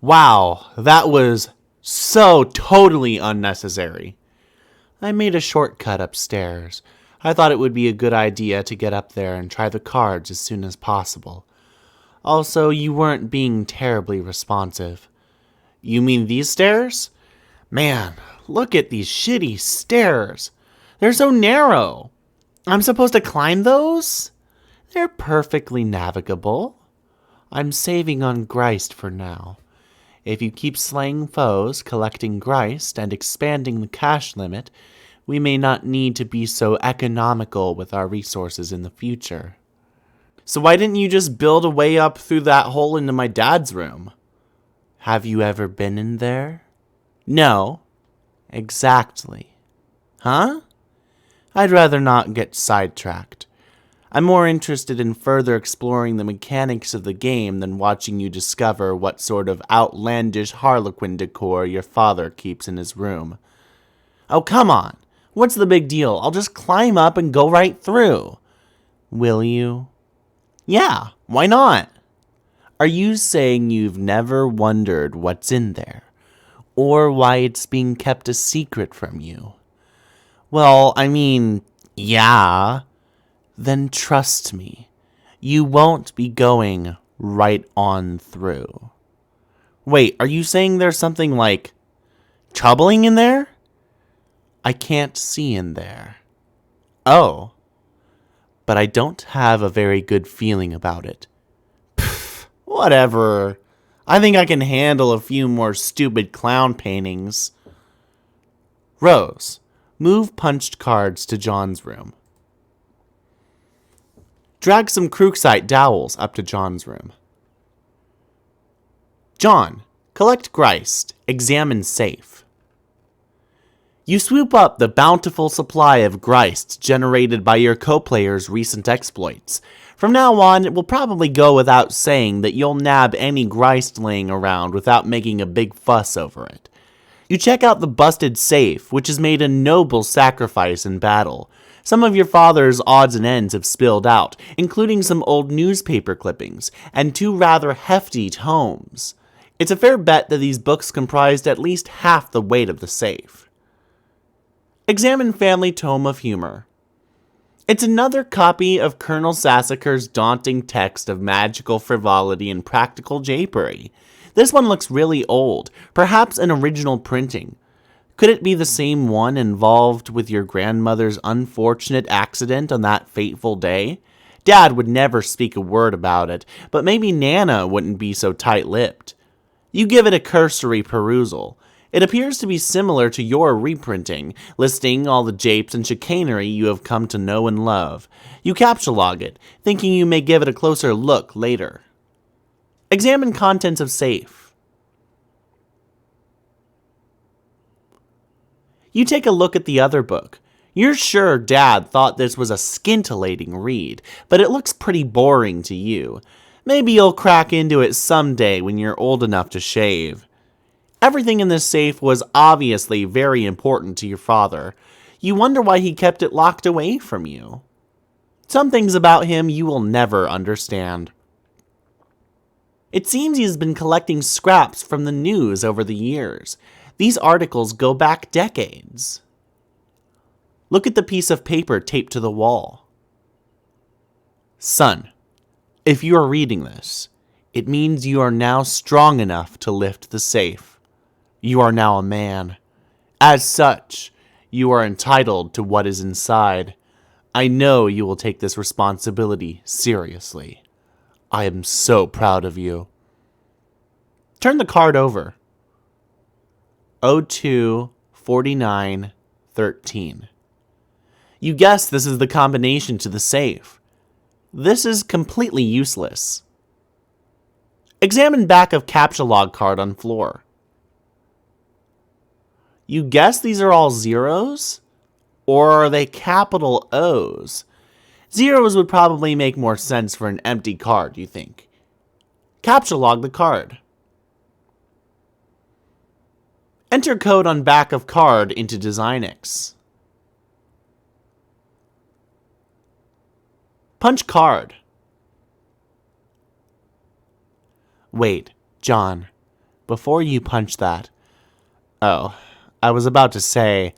Wow, that was so totally unnecessary. I made a shortcut upstairs. I thought it would be a good idea to get up there and try the cards as soon as possible. Also, you weren't being terribly responsive. You mean these stairs? Man, look at these shitty stairs. They're so narrow. I'm supposed to climb those? They're perfectly navigable. I'm saving on Grist for now. If you keep slaying foes, collecting Grist, and expanding the cash limit, we may not need to be so economical with our resources in the future. So why didn't you just build a way up through that hole into my dad's room? Have you ever been in there? No. Exactly. Huh? I'd rather not get sidetracked. I'm more interested in further exploring the mechanics of the game than watching you discover what sort of outlandish harlequin decor your father keeps in his room. Oh, come on. What's the big deal? I'll just climb up and go right through. Will you? Yeah, why not? Are you saying you've never wondered what's in there? Or why it's being kept a secret from you? Well, I mean, yeah. Then trust me, you won't be going right on through. Wait, are you saying there's something like troubling in there? I can't see in there. Oh, but I don't have a very good feeling about it. Pfft, whatever. I think I can handle a few more stupid clown paintings. Rose, move punched cards to John's room. Drag some Kreutzite dowels up to John's room. John, collect Grist. Examine safe. You swoop up the bountiful supply of Grist generated by your co-player's recent exploits. From now on, it will probably go without saying that you'll nab any Grist laying around without making a big fuss over it. You check out the busted safe, which has made a noble sacrifice in battle. Some of your father's odds and ends have spilled out, including some old newspaper clippings, and 2 rather hefty tomes. It's a fair bet that these books comprised at least half the weight of the safe. Examine Family Tome of Humor. It's another copy of Colonel Sassacre's daunting text of magical frivolity and practical japery. This one looks really old, perhaps an original printing. Could it be the same one involved with your grandmother's unfortunate accident on that fateful day? Dad would never speak a word about it, but maybe Nana wouldn't be so tight-lipped. You give it a cursory perusal. It appears to be similar to your reprinting, listing all the japes and chicanery you have come to know and love. You captcha-log it, thinking you may give it a closer look later. Examine contents of safe. You take a look at the other book. You're sure Dad thought this was a scintillating read, but it looks pretty boring to you. Maybe you'll crack into it someday when you're old enough to shave. Everything in this safe was obviously very important to your father. You wonder why he kept it locked away from you. Some things about him you will never understand. It seems he has been collecting scraps from the news over the years. These articles go back decades. Look at the piece of paper taped to the wall. Son, if you are reading this, it means you are now strong enough to lift the safe. You are now a man. As such, you are entitled to what is inside. I know you will take this responsibility seriously. I am so proud of you. Turn the card over. 02 49 13. You guess this is the combination to the safe. This is completely useless. Examine back of captcha-log card on floor. You guess these are all zeros? Or are they capital O's? Zeros would probably make more sense for an empty card, you think. Captcha-log the card. Enter code on back of card into DesignX. Punch card. Wait, John, before you punch that. Oh, I was about to say,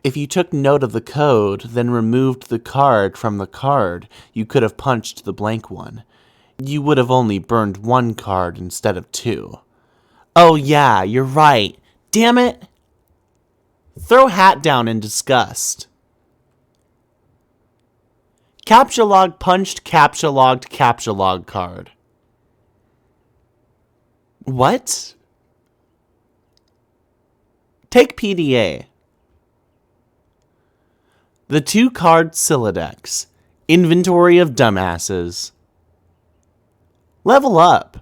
if you took note of the code, then removed the card from the card, you could have punched the blank one. You would have only burned one card instead of two. Oh yeah, you're right. Damn it! Throw hat down in disgust. Captcha log punched captcha logged captcha log card. What? Take PDA. The 2-card Sylladex. Inventory of dumbasses. Level up.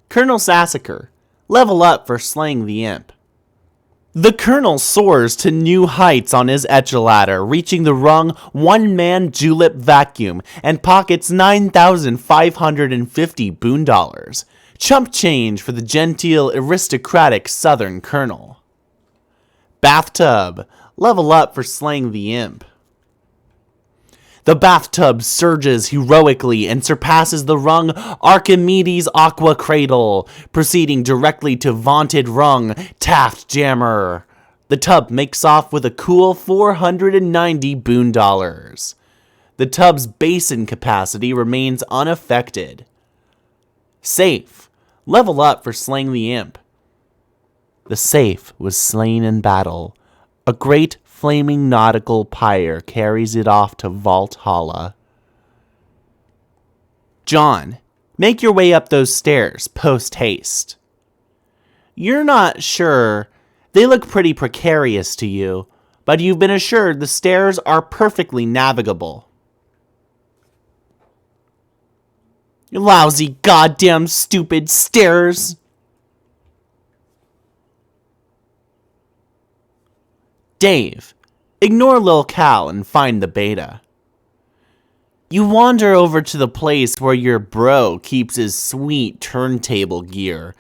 Colonel Sassacre. Level up for slaying the imp. The Colonel soars to new heights on his echelon, reaching the rung one-man julep vacuum and pockets 9,550 boondollars. Chump change for the genteel, aristocratic Southern Colonel. Bathtub. Level up for slaying the imp. The bathtub surges heroically and surpasses the rung Archimedes Aqua Cradle, proceeding directly to vaunted rung Taft Jammer. The tub makes off with a cool 490 boondollars. The tub's basin capacity remains unaffected. Safe. Level up for slaying the imp. The safe was slain in battle. A great flaming nautical pyre carries it off to Valhalla. John, make your way up those stairs, post haste. You're not sure. They look pretty precarious to you, but you've been assured the stairs are perfectly navigable. You lousy goddamn stupid stairs. Dave, ignore Lil Cal and find the beta. You wander over to the place where your bro keeps his sweet turntable gear.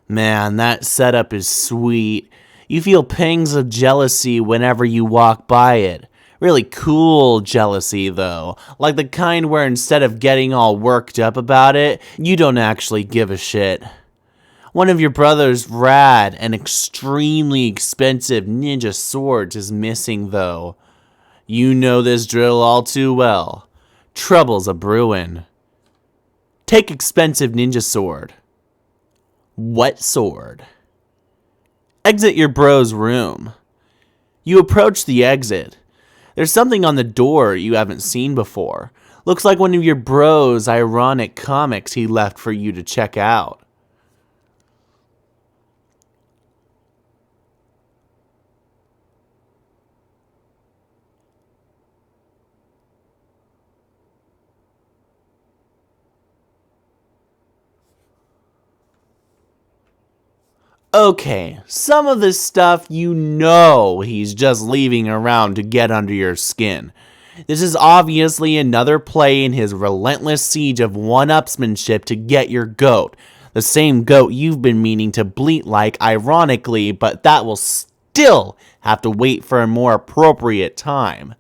Man, that setup is sweet. You feel pangs of jealousy whenever you walk by it. Really cool jealousy, though. Like the kind where instead of getting all worked up about it, you don't actually give a shit. One of your brother's rad and extremely expensive ninja swords is missing, though. You know this drill all too well. Trouble's a brewin'. Take expensive ninja sword. What sword? Exit your bro's room. You approach the exit. There's something on the door you haven't seen before. Looks like one of your bro's ironic comics he left for you to check out. Okay, some of this stuff you know he's just leaving around to get under your skin. This is obviously another play in his relentless siege of one-upsmanship to get your goat. The same goat you've been meaning to bleat like ironically, but that will still have to wait for a more appropriate time.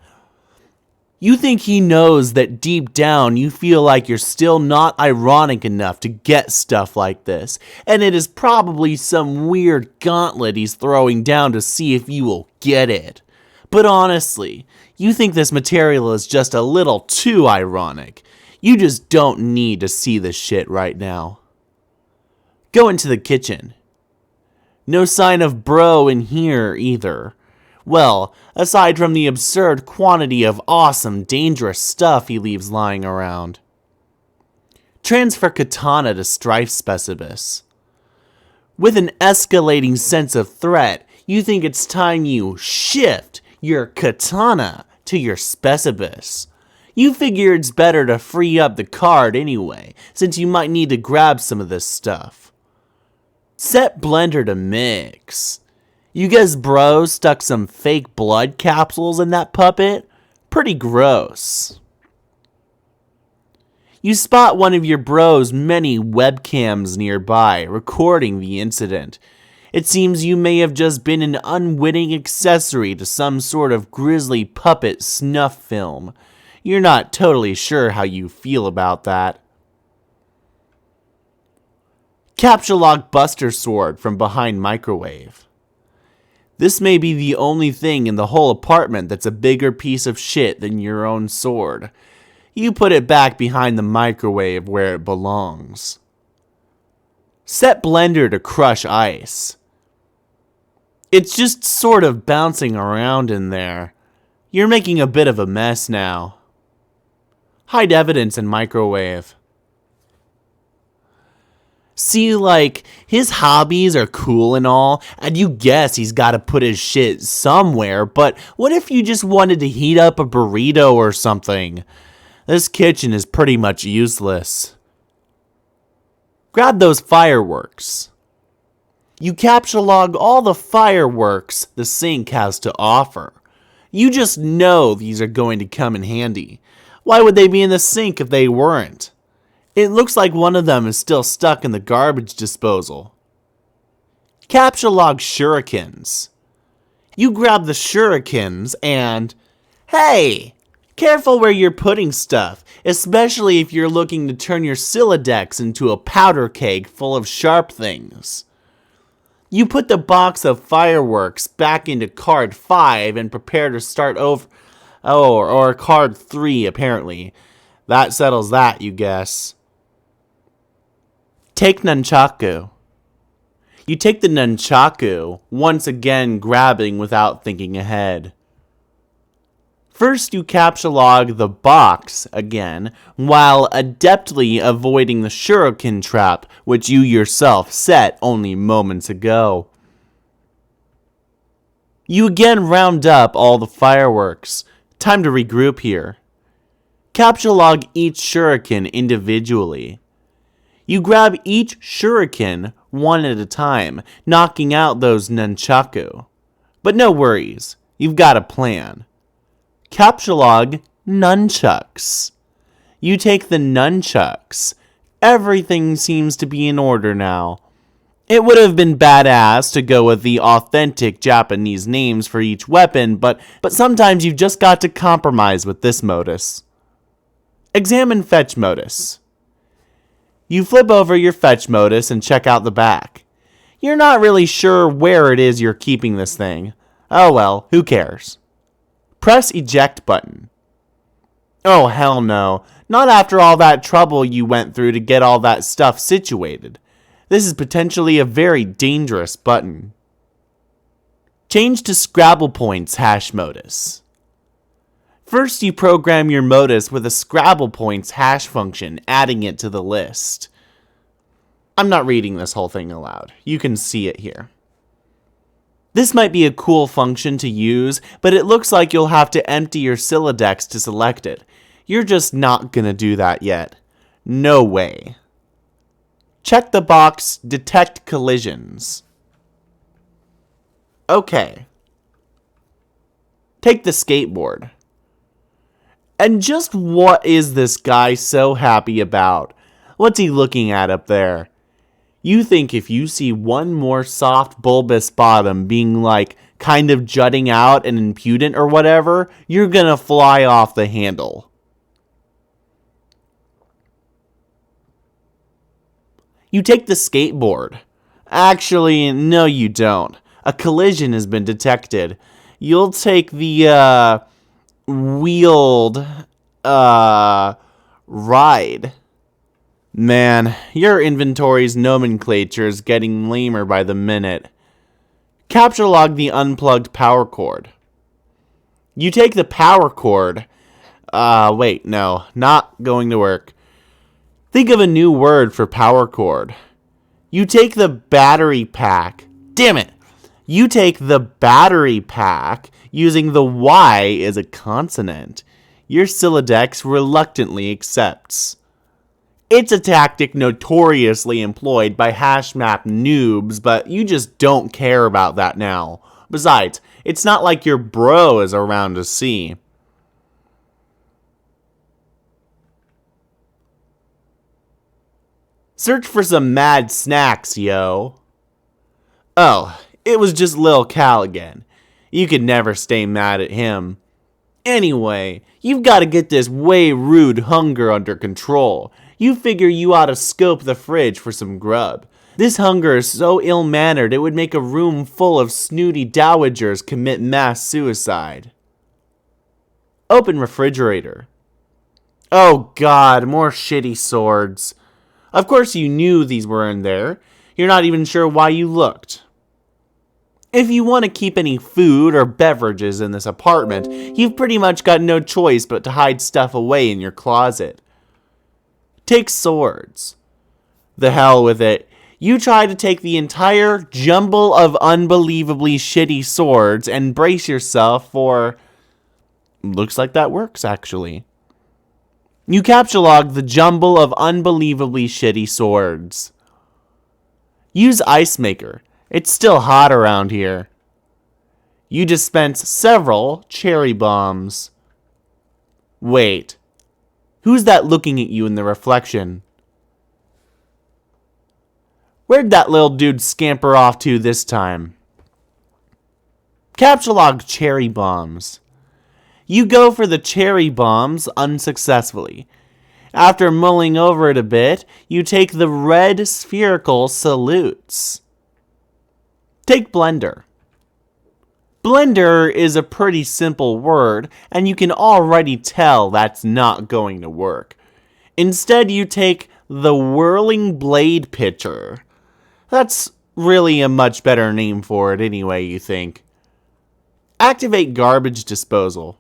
You think he knows that deep down you feel like you're still not ironic enough to get stuff like this, and it is probably some weird gauntlet he's throwing down to see if you will get it. But honestly, you think this material is just a little too ironic. You just don't need to see this shit right now. Go into the kitchen. No sign of bro in here either. Well, aside from the absurd quantity of awesome, dangerous stuff he leaves lying around. Transfer katana to Strife Specibus. With an escalating sense of threat, you think it's time you shift your katana to your Specibus. You figure it's better to free up the card anyway, since you might need to grab some of this stuff. Set blender to mix. You guys bro stuck some fake blood capsules in that puppet? Pretty gross. You spot one of your bro's many webcams nearby, recording the incident. It seems you may have just been an unwitting accessory to some sort of grisly puppet snuff film. you're not totally sure how you feel about that. Capture log Buster Sword from behind microwave. This may be the only thing in the whole apartment that's a bigger piece of shit than your own sword. You put it back behind the microwave where it belongs. Set blender to crush ice. It's just sort of bouncing around in there. You're making a bit of a mess now. Hide evidence in microwave. See, like, his hobbies are cool and all, and you guess he's gotta put his shit somewhere, but what if you just wanted to heat up a burrito or something? This kitchen is pretty much useless. Grab those fireworks. You capture log all the fireworks the sink has to offer. You just know these are going to come in handy. Why would they be in the sink if they weren't? It looks like one of them is still stuck in the garbage disposal. Capture log shurikens. You grab the shurikens and... Hey! Careful where you're putting stuff, especially if you're looking to turn your Silodex into a powder keg full of sharp things. You put the box of fireworks back into card 5 and prepare to start over. Oh, or card 3 apparently. That settles that, you guess. Take nunchaku. You take the nunchaku, once again grabbing without thinking ahead. First, you capture log the box again, while adeptly avoiding the shuriken trap, which you yourself set only moments ago. You again round up all the fireworks. Time to regroup here. Capture log each shuriken individually. You grab each shuriken one at a time, knocking out those nunchaku. But no worries, you've got a plan. Capture log nunchucks. You take the nunchucks. Everything seems to be in order now. It would have been badass to go with the authentic Japanese names for each weapon, but sometimes you've just got to compromise with this modus. Examine fetch modus. You flip over your fetch modus and check out the back. You're not really sure where it is you're keeping this thing. Oh well, who cares? Press eject button. Oh hell no, not after all that trouble you went through to get all that stuff situated. This is potentially a very dangerous button. Change to Scrabble Points hash modus. First you program your modus with a Scrabble Points hash function, adding it to the list. I'm not reading this whole thing aloud, you can see it here. This might be a cool function to use, but it looks like you'll have to empty your Silodex to select it. You're just not gonna do that yet. No way. Check the box, detect collisions. Okay. Take the skateboard. And just what is this guy so happy about? What's he looking at up there? You think if you see one more soft bulbous bottom being like kind of jutting out and impudent or whatever, you're gonna fly off the handle. You take the skateboard. Actually, no you don't. A collision has been detected. You'll take the wheeled ride. Man, your inventory's nomenclature is getting lamer by the minute. Capture log the unplugged power cord. You take the power cord. Wait, no, not going to work. Think of a new word for power cord. You take the battery pack. Damn it! You take the battery pack using the Y as a consonant. Your Silodex reluctantly accepts. It's a tactic notoriously employed by hashmap noobs, but you just don't care about that now. Besides, it's not like your bro is around to see. Search for some mad snacks, yo. Oh, it was just Lil Cal again. You could never stay mad at him. Anyway, you've got to get this way rude hunger under control. You figure you ought to scope the fridge for some grub. This hunger is so ill-mannered it would make a room full of snooty dowagers commit mass suicide. Open refrigerator. Oh god, more shitty swords. Of course you knew these were in there. You're not even sure why you looked. If you want to keep any food or beverages in this apartment, you've pretty much got no choice but to hide stuff away in your closet. Take swords. The hell with it. You try to take the entire jumble of unbelievably shitty swords and brace yourself for... Looks like that works, actually. You captchalogue the jumble of unbelievably shitty swords. Use Ice Maker. It's still hot around here. You dispense several cherry bombs. Wait. Who's that looking at you in the reflection? Where'd that little dude scamper off to this time? Captchalogue cherry bombs. You go for the cherry bombs unsuccessfully. After mulling over it a bit, you take the red spherical salutes. Take blender. Blender is a pretty simple word, and you can already tell that's not going to work. Instead, you take the whirling blade pitcher. That's really a much better name for it anyway, you think. Activate garbage disposal.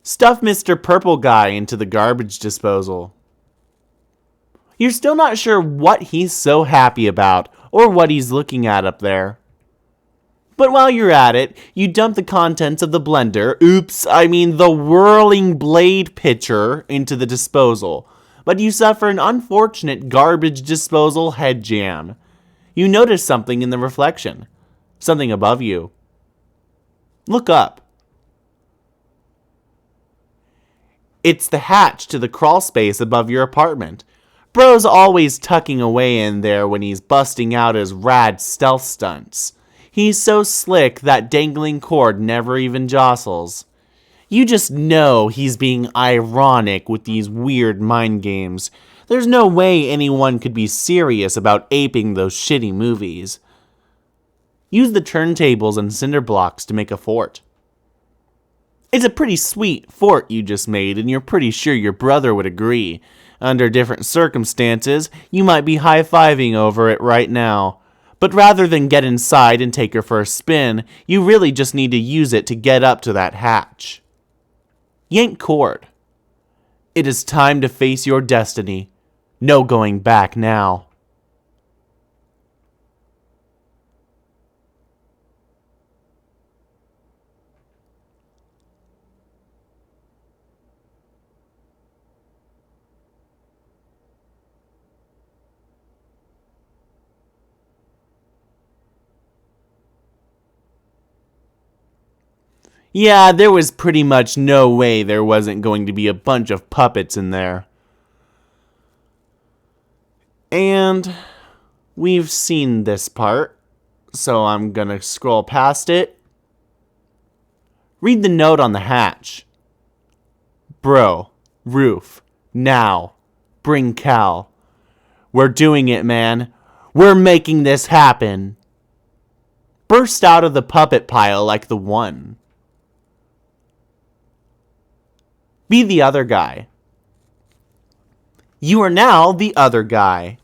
Stuff Mr. Purple Guy into the garbage disposal. You're still not sure what he's so happy about or what he's looking at up there. But while you're at it, you dump the contents of the blender, the whirling blade pitcher into the disposal. But you suffer an unfortunate garbage disposal head jam. You notice something in the reflection. Something above you. Look up. It's the hatch to the crawl space above your apartment. Bro's always tucking away in there when he's busting out his rad stealth stunts. He's so slick that dangling cord never even jostles. You just know he's being ironic with these weird mind games. There's no way anyone could be serious about aping those shitty movies. Use the turntables and cinder blocks to make a fort. It's a pretty sweet fort you just made, and you're pretty sure your brother would agree. Under different circumstances, you might be high-fiving over it right now. But rather than get inside and take your first spin, you really just need to use it to get up to that hatch. Yank cord. It is time to face your destiny. No going back now. Yeah, there was pretty much no way there wasn't going to be a bunch of puppets in there. And we've seen this part, so I'm gonna scroll past it. Read the note on the hatch. Bro, roof, now, bring Cal. We're doing it, man. We're making this happen. Burst out of the puppet pile like the one. Be the other guy. You are now the other guy.